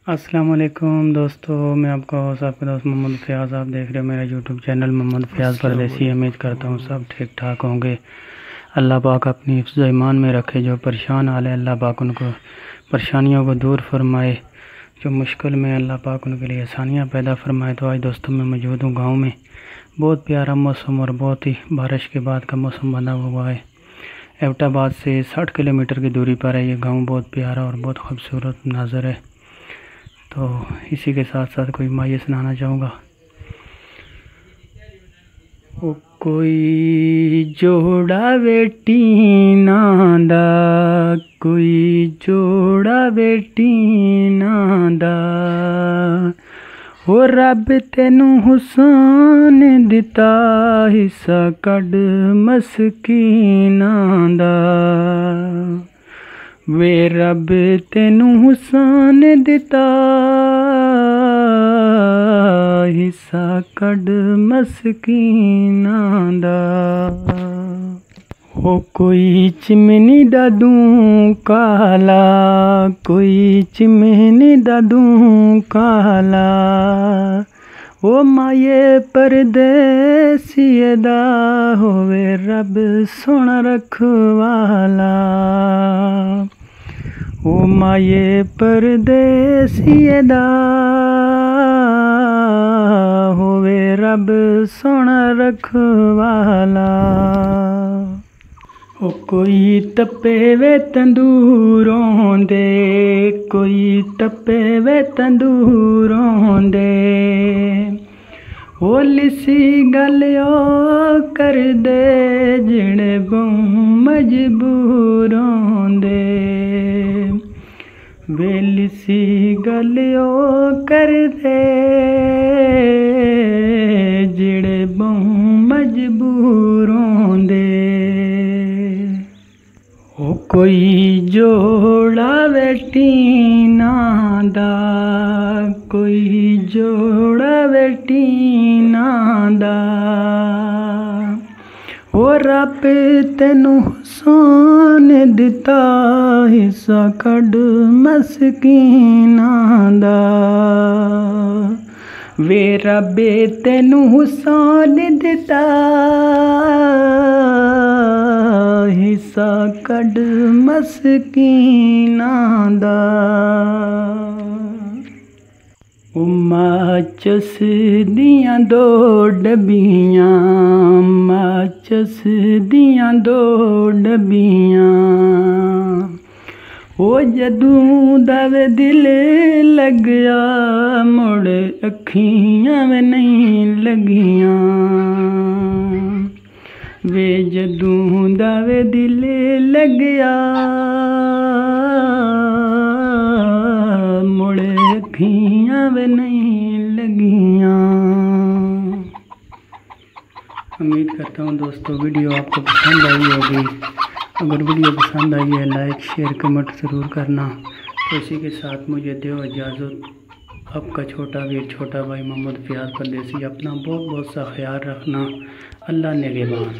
अस्सलाम वालेकुम दोस्तों, मैं आपका होस्ट आपके दोस्त मोहम्मद फ़याज़। आप देख रहे हो मेरा यूट्यूब चैनल मोहम्मद फ़याज़ परदेसी। उम्मीद करता हूँ सब ठीक ठाक होंगे। अल्लाह पाक अपनी हिफ्ज़ ईमान में रखे। जो परेशान हाल है अल्लाह पाक उनको परेशानियों को दूर फरमाए। जो मुश्किल में अल्लाह पाक उनके लिए आसानियाँ पैदा फरमाए। तो आज दोस्तों मैं मौजूद हूँ गाँव में। बहुत प्यारा मौसम और बहुत ही बारिश के बाद का मौसम बना हुआ है। एबटाबाद से 60 किलोमीटर की दूरी पर है ये गाँव। बहुत प्यारा और बहुत खूबसूरत नज़र है। तो इसी के साथ साथ कोई मैं ये सुनाना चाहूँगा। ओ कोई जोड़ा बेटी नांदा, कोई जोड़ा बेटी नांदा, ओ रब तेनू हुसन दिता हिस्सा कड मस्कीनां दा। वे रब तेनू हुसन दिता हिस्सा कड मस्कीनां दा। हो कोई चिमनी दा दूं काला, कोई चिमनी दा दूं काला, ओ माये परदेसिए दा होवे रब सोना रखवाला। ओ माये परदेसिए दा होवे रब सोना रखवाला। ओ कोई तपे वे तंदूरों दे, कोई तपे वे तंदूरों दे, ओ लिसी गल ओ कर दे जिने बहु मजबूरों दे। वे लिसी गल ओ कर दे जिने बहु मजबूरों दे। ओ कोई जोड़ा बेटी नांदा, कोई जोड़ा बेटी नांदा, ओ रब तेनू हुसन दिता हिस्सा कड मस्कीनां दा। वे रब तेनू हुसन दिता हिस्सा कड मस्कीनां दा। माचस दियां दो डबियां, माचस दियां दो डबियां, ओ जदूं दा वे दिल लग्या मुड़ अखियां वे नहीं लगियां। वे जदूं दा वे दिल लग्या मुड़ अखियां वे नहीं लगियां। उम्मीद करता हूँ दोस्तों वीडियो आपको पसंद आई होगी। अगर वीडियो पसंद आई है लाइक शेयर कमेंट ज़रूर करना। तो इसी के साथ मुझे दो इजाज़त। आपका छोटा वीर छोटा भाई मोहम्मद फ़याज़ परदेसी। अपना बहुत बहुत सा ख्याल रखना। अल्लाह निगहबान।